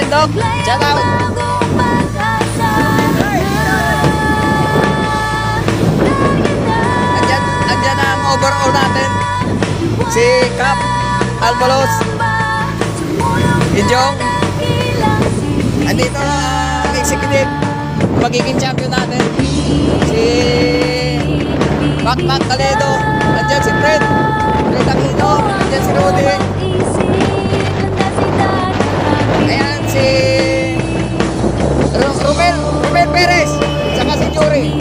Dog. Shout out. Andyan ang overall natin. Si Cap Albalos. Injong. Andito ang executive. Magiging champion natin. Si Mac Toledo. Andyan si Fred. Fred Aquino. Andyan si Rudy. Ayan si Romel Perez. Saka si Jury.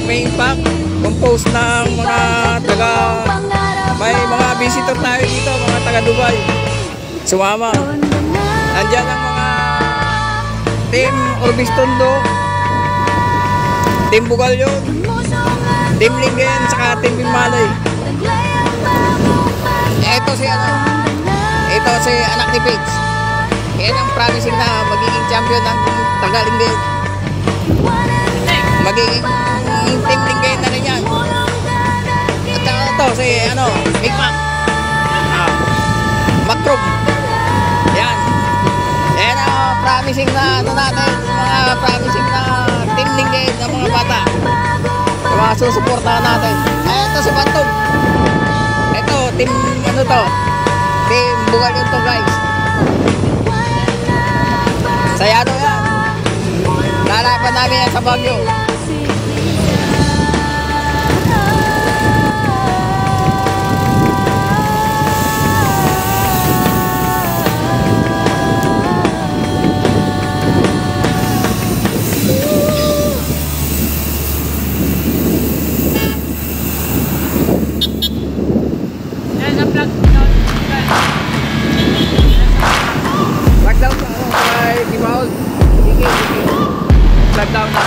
May impact, compose ng mga may mga visitor tayo dito, mga taga Dubai. Sumama. Andyan ang mga Team Orbistondo, Team Bugalyon, Team Lingen, saka Team Bimalay. Ito si anak ni Pigs. Yan ang promising na magiging champion ng taga Lingen. Magiging Team Lingen na rin yan. At ito si Big Mac Macrom. Yan. Yan ang promising na natin, mga promising na Team Lingen ng mga bata, yung mga susuportahan natin. Ito si Bantum. Ito Team Team Bugalyon to, guys. Sayado yan. Lalaban namin yan sa Baguio. Lockdown kay Kimaol. Sige. Lockdown na.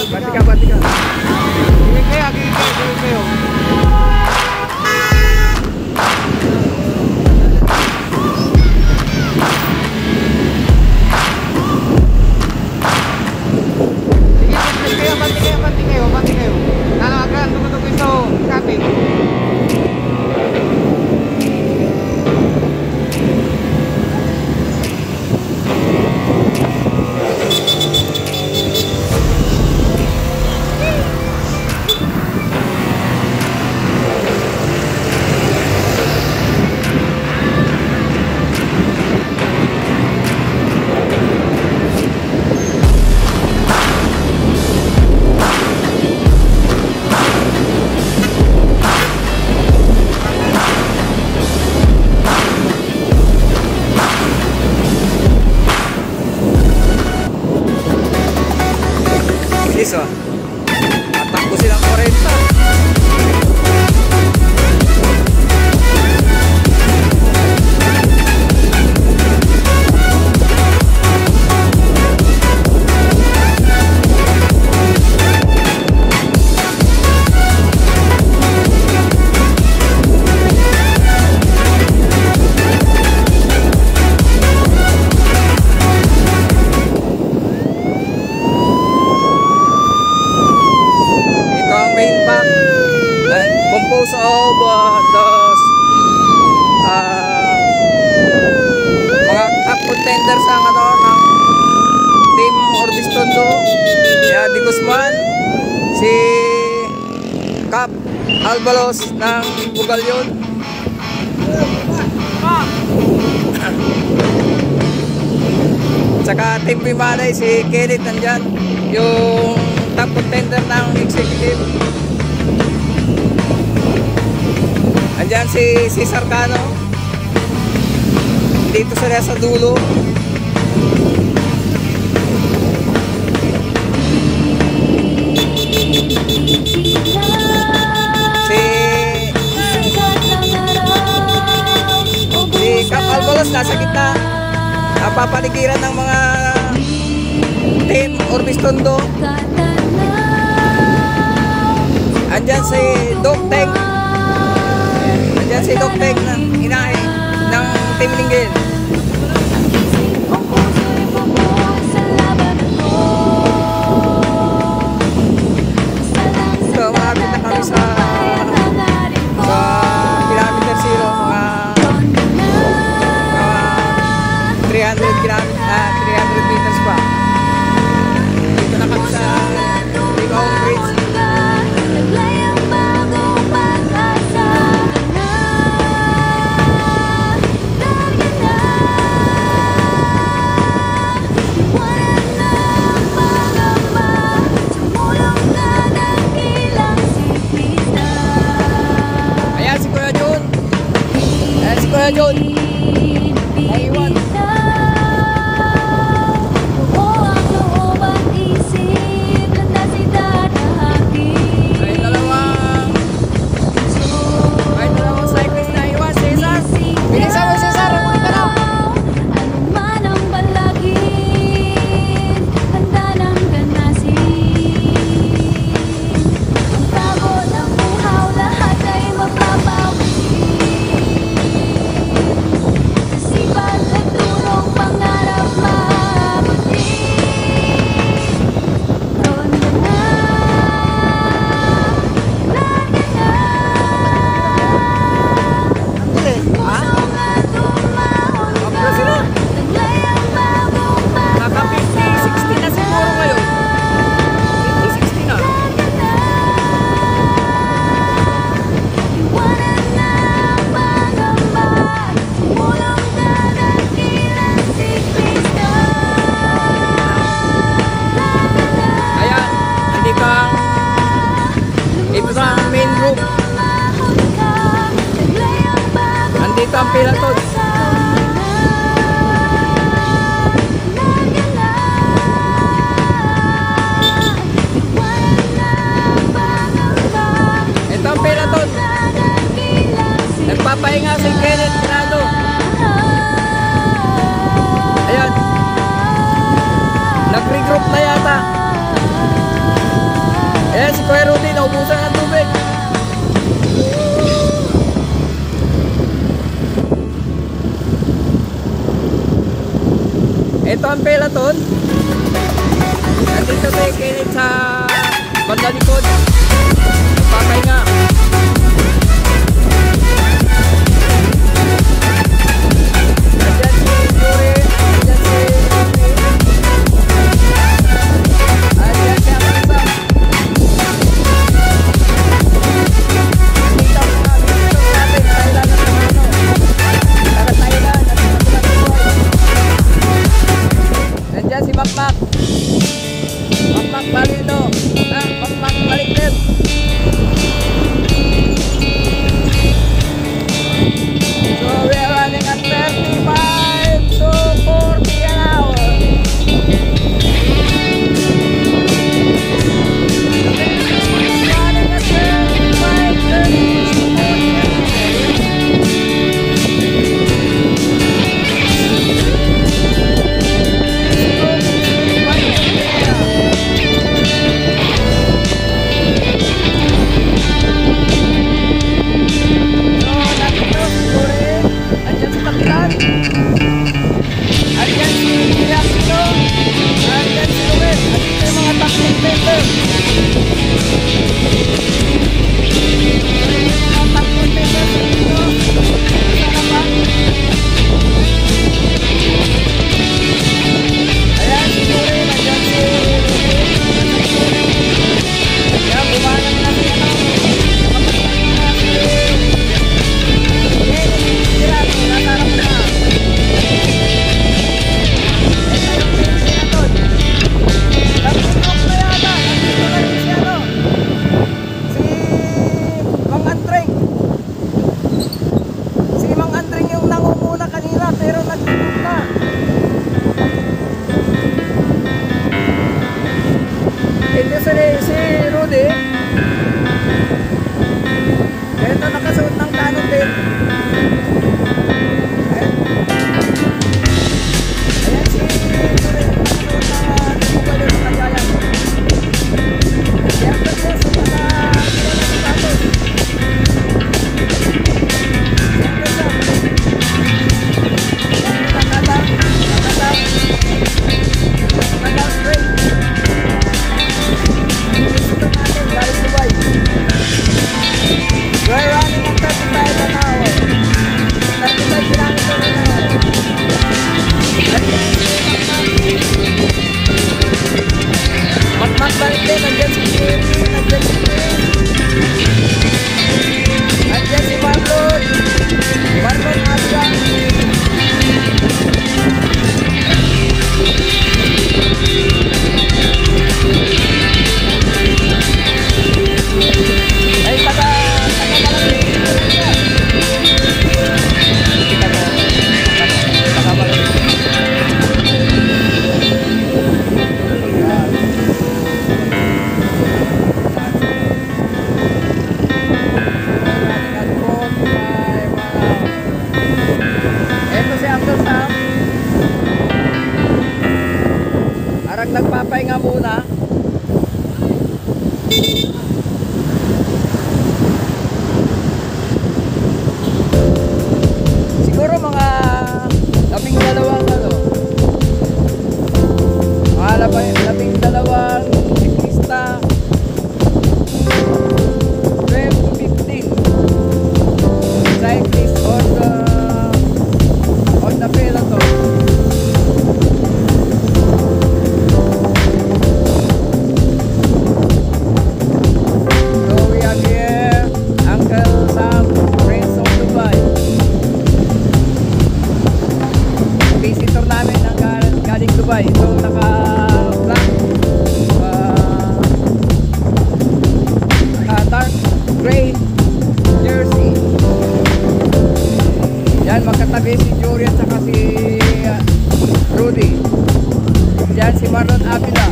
Batika. Gigi kayo. Mati kayo. Nakakagaan tumutok ito, kapit. Atakbo silang 40. Composed of those mga top contenders ng Team Orbistondo, Di Guzman, si Cap Albalos ng Bugalyon, tsaka Team Bimalay, si Kenneth nandyan, yung top contender ng executive. Andyan si Cesar Cano. Dito sila sa dulo. Si Cap Albalos nasa gitna. napapaligiran ng mga team Orbis Tondo. Andyan si Doc Teng. Andyan si Doc Teng na inahe ng Team Linggil. So, makapit na kami sa kilometer zero, mga 300 meters pa. Dito na kami sa Ligaong Bridge. Ayan si Kuya John. Ayan si Kuya John. Naiwan. Andito ang peloton. Ito ang peloton. Nagpapahinga si Kenneth Grado. Ayan. Nag-regroup na yata. Ayan si Kuya Rudy, naubusan ng tubig. Ito ang peloton. Nandito si Kenneth sa banda likod. Nagpapahinga. Nandyan si Yuri. Nandyan si Andyan si Amanda. Dito ang mga dito natin. Thailand na ano. Para Thailand. Nandiyan si Makmak. Makmak Balito. Makmak Baliklet. So we are running at 35 to 40 an hour. Running at 35, 30 to 40 an hour. parang nagpapahinga muna. Siguro mga 12 ano. Mga 12 siklista. 12 to 15 cyclists on the peloton. So we have here Uncle Sam, Prince of Dubai. Visitor namin ang galing Dubai. So naka-black dark gray jersey. Yan, magkatabi si Jory at saka si Rudy. Yan si Marlon Avila,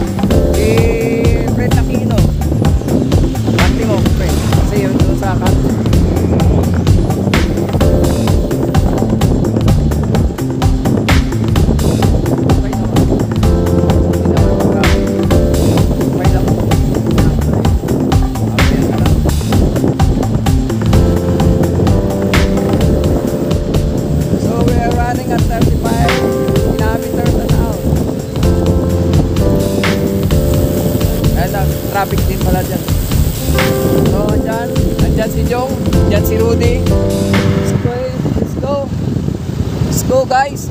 si Fred Aquino. Pati mo, Fred, kasi yun doon sa akin. Traffic din pala dyan. So, andyan si Jong, andyan si Rudy. Let's go. Let's go, guys.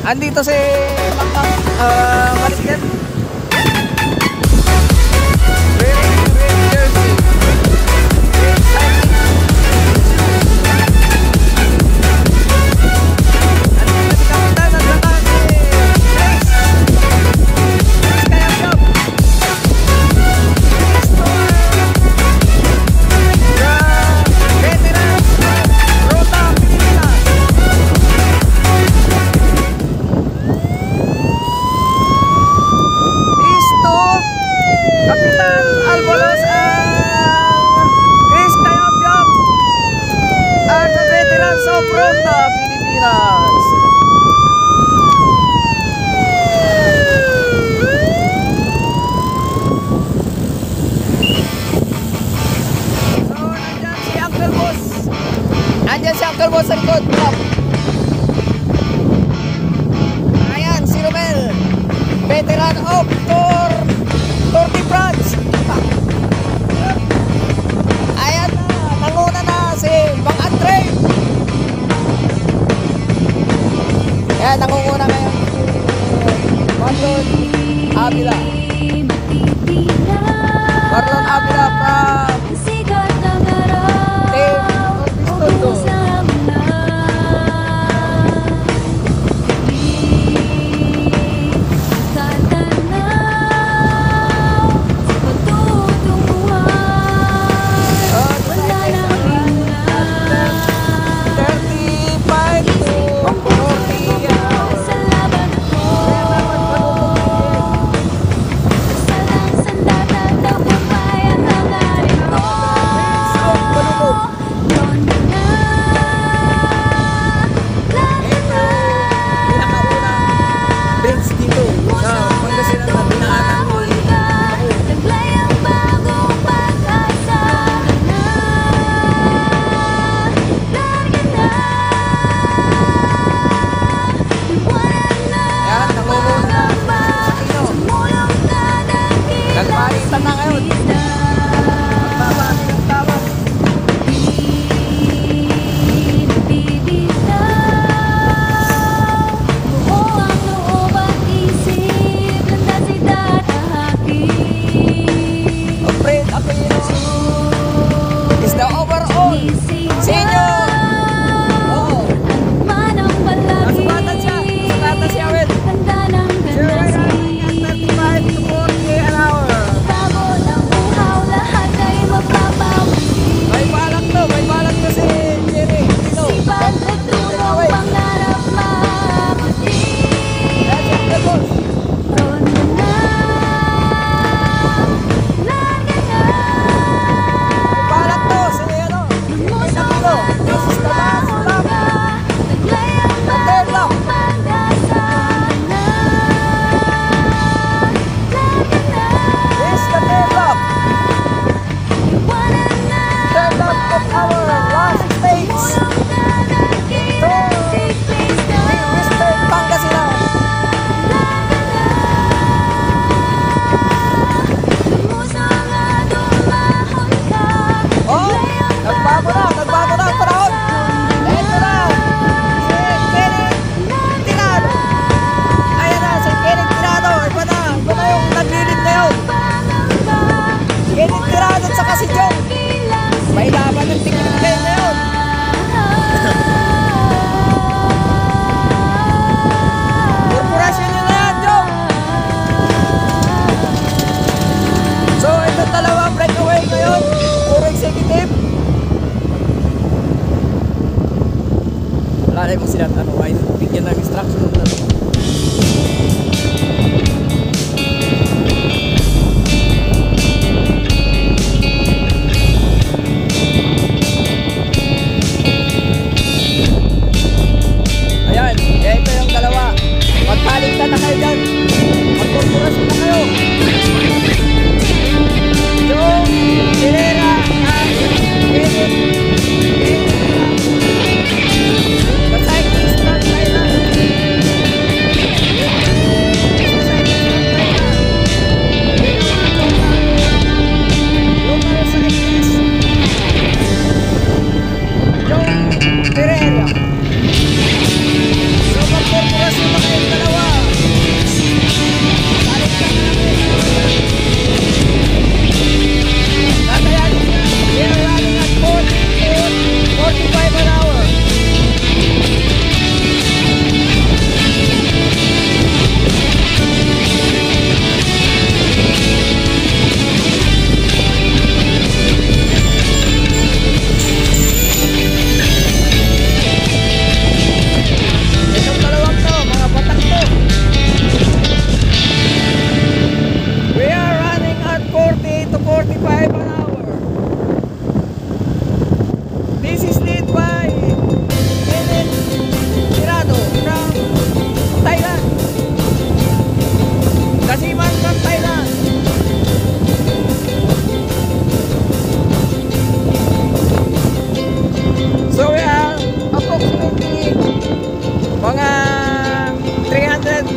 Andito si Marisket. Wearing red jersey. Red cycling. Andito si Kapitan at saka si Grace. Grace Kayamyam. The veterans of Rota Pilipinas. Kapitan Albolos and Grace Kayamyam are the veterans of Rota Pilipinas. So, nandyan si Uncle Boss. Nandyan si Uncle Boss sa likod. Ayan, si Romel, veteran of Tour de France. Ayan na, nanguna na si Mang Andre. Ayan, nangunguna ngayon si Marlon Avila. Marlon Avila from Team Orbistondo.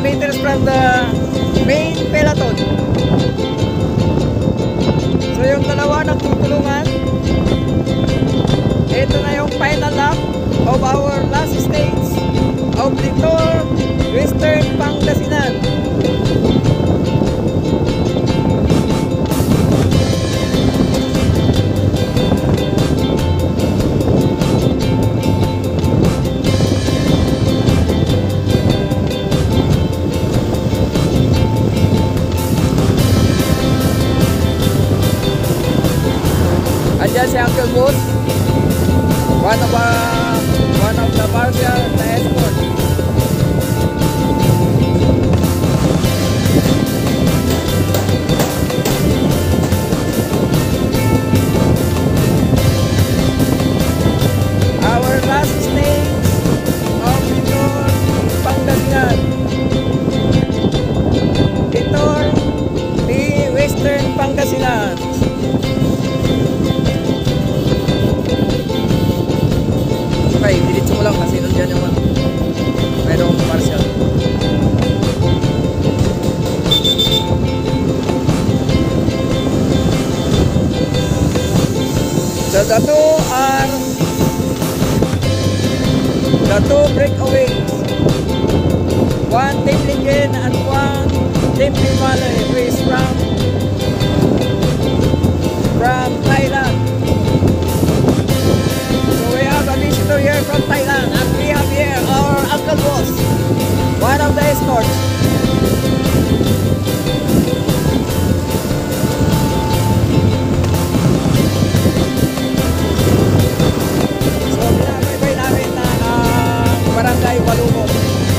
meters from the main peloton. So yung dalawa nagtutulungan. Ito na yung final lap of our last stage of the Tour Western Pangasinan. Andyan si Uncle Boss, one of the partial na escort. Our last stage of the Tour Pangasinan. The Tour di Western Pangasinan. Okay, diretso mo lang kasi nandiyan yung mayroong partial. So the two breakaways. One Team Lingen and one Team Valley, who is from Thailand. We have a visitor here from Thailand, and we have here our Uncle Boss, one of the escorts. So, pinabay namin na Barangay Balumot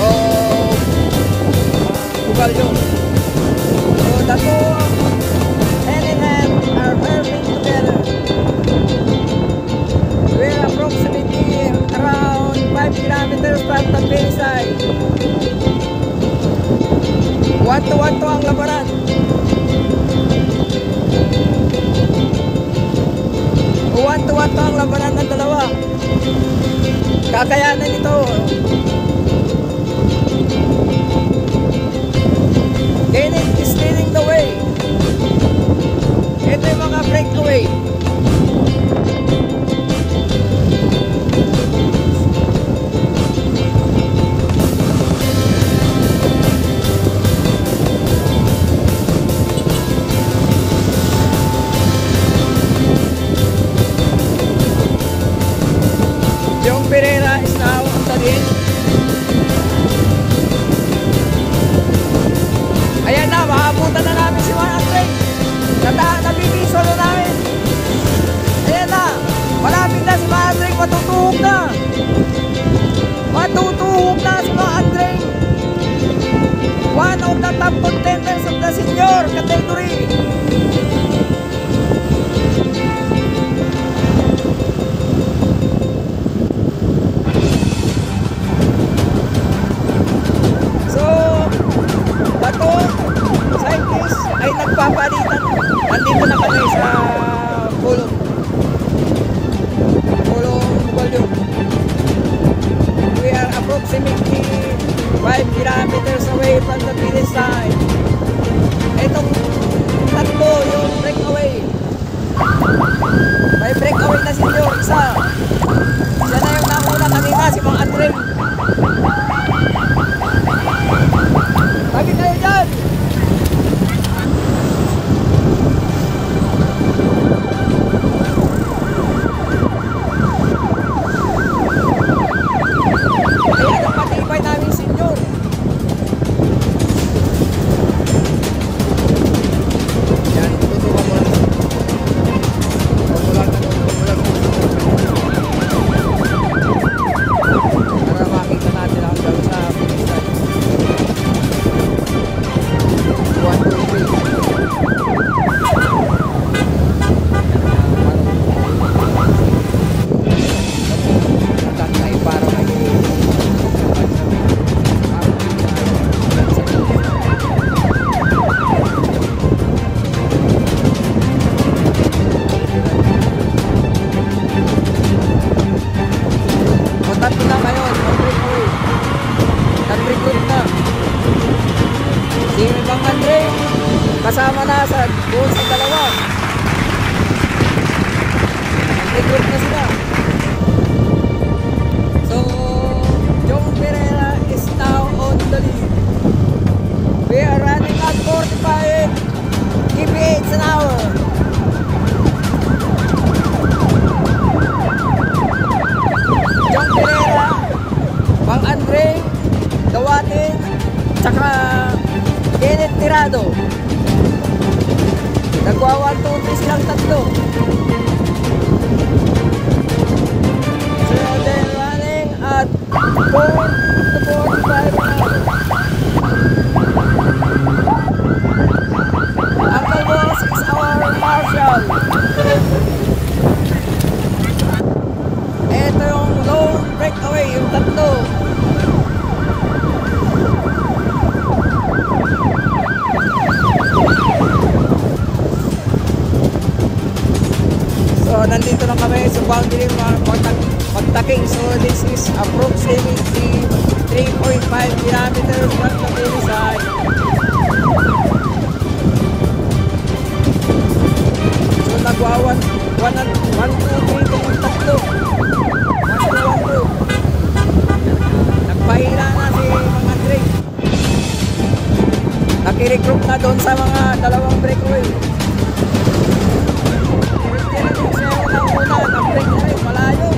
o Bugalyo. So, the two hand in hand are working together. We're approximately around 5 kilometers from the finish line. 1-1 to ang labanan. O 1-1 to ang labanan ng dalawa. Kakayanan ito. Kenneth is leading the way. Ito yung mga breakaway. Pereira is now on the lead. Ayan na, makabutan na namin si Juan Andre. Nabibiso na namin. Ayan na, malapit na si Juan Andre, matutuhog na. Matutuhog na si Juan Andre. One of the top contenders of the senior category. Ay nagpapalitan. Nandito na kami sa Pulong Bugalyo. We are approximately 5 kilometers away from the finish line. Itong tatlo yung breakaway. May breakaway na senior isa. Siya na yung nauna kanina, si Mang Andre. Tabi kayo dyan! Yan, tutukan mo lang. Si Mang Andre, kasama na sa doon sa dalawa. Nag-regroup na sila. So, Jong Pereira is now on the lead. We are running at 45 kph an hour. Jong Pereira, Mang Andre, Dawatin, tsaka Kenneth Tirado. Nagwa 1, 2, 3 silang tatlo. So they're running at 4 to 45 an hour. Uncle Boss is our marshal. Ito yung lone breakaway, yung tatlo. So nandito na kami sa boundary magtaking. So this is approximately 3.5 kilometers from the finish line. So nagwa 1, 2, 3 itong tatlo. 1, 2, 1, 2. Nagpahila na si Mang Andre. Nakiregroup na doon sa mga dalawang breakaway. Nag-break na rin, malayo.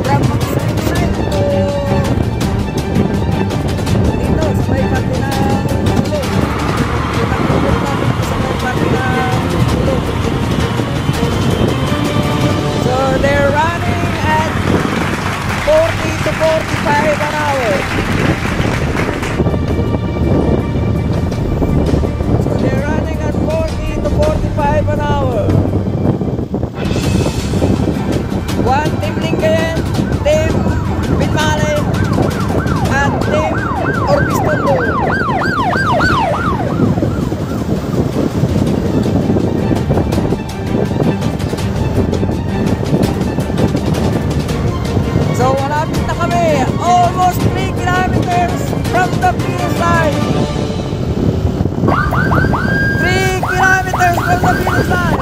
From side to dito, sa may pati ng ulo. Nag-break na dito sa may pati ng ulo. So they're running at 40 to 45 an hour. So they're running at 40 to 45 an hour. One Team Lingayen, Team Binmale, at Team Orbis Tondo. So malapit na kami, almost 3 kilometers from the finish line. 3 kilometers from the finish line.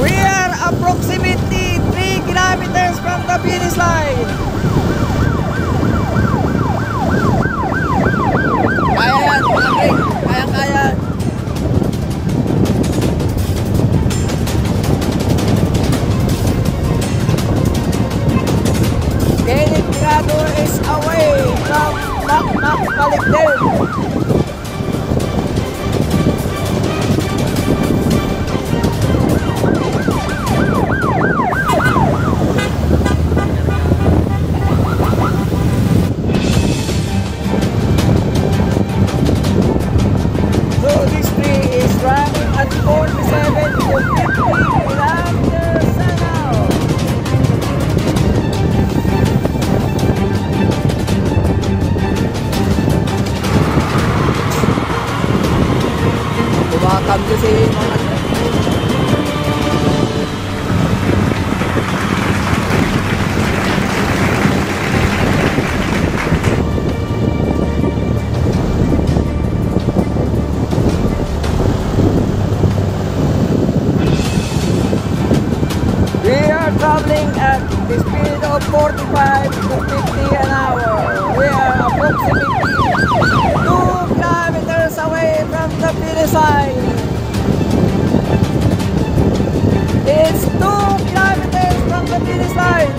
We are approximately 3 kilometers from the finish line. Kaya yan, Mang Andre. Kaya. Kenneth Tirado is away from Makmak Balikden. So this tree is running at 47 to 50 kilometers an hour. Tumakabyo si Mang Andre. We are traveling at the speed of 45 to 50 an hour. We are approximately 2 kilometers away from the finish line. It's 2 kilometers from the finish line.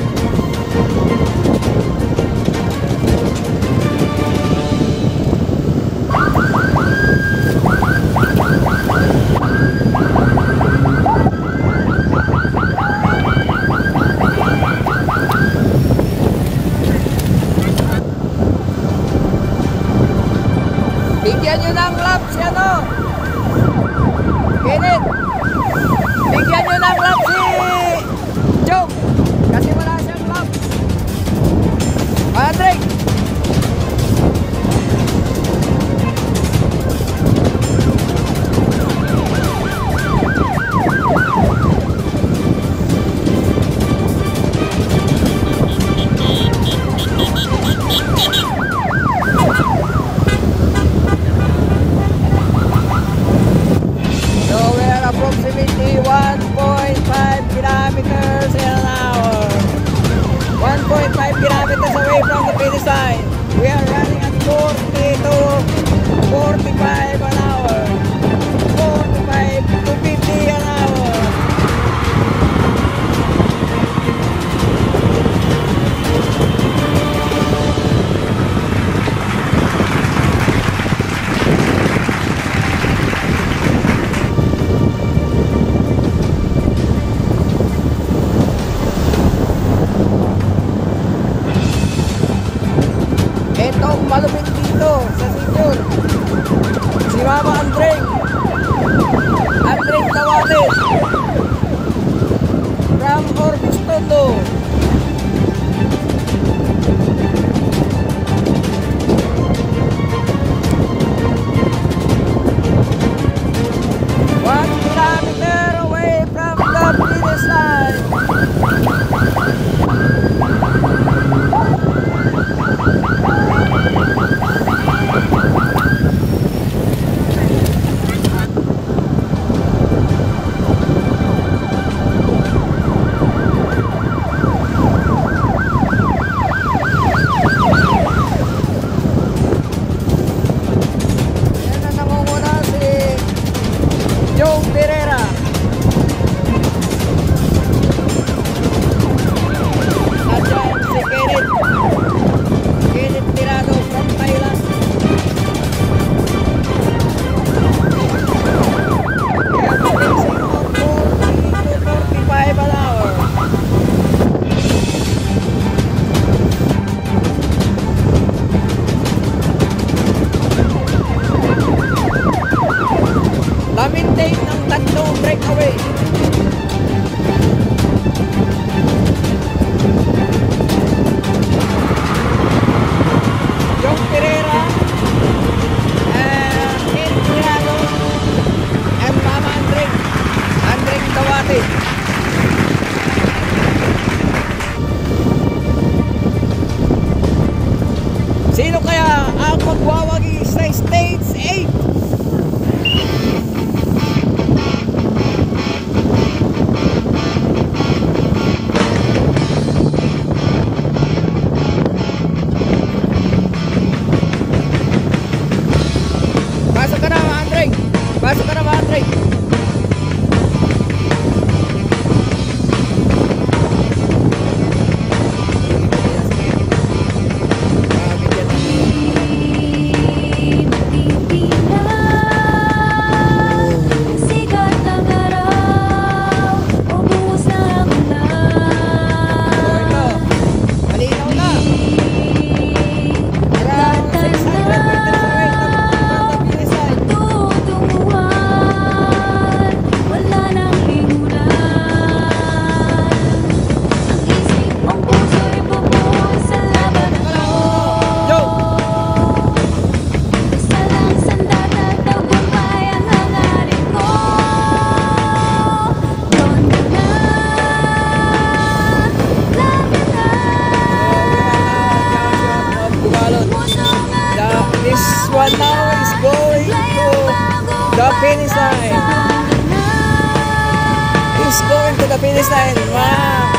Bigyan nyo ng lap si ano? Kenneth! Bigyan nyo ng lap si line. We are running at 40 to 45 an hour. 45 to 50 an hour. Itong malupit dito sa senior, si Mama Andreng Tawatin from Orbis Tondo. One kilometer away from the finish line. Joe Pereira. Nandiyan si Kenneth Tirado from Thailand. We are racing on 40 to 45 an hour. Na-maintain ng tatlong breakaway. Yung Pereira, Ken Tirado, and Mama Andreng Tawatin. Sino kaya ang magwawagi sa Stage 8? Pasok ka na, Andreng! Pasok ka na, Andreng! Sikat ng araw, ubus ang ulan. Malinaw na! Around 600 meters away from the finish line. Tutunguhan, wala nang hingulan. Ang isip, ang puso'y bubuhay sa laban na to. Yo! Isa lang sandata, tagumpay ang hangarin ko. Tondo na, laban na. This one now is going to the finish line. Is going to the finish line. Wow!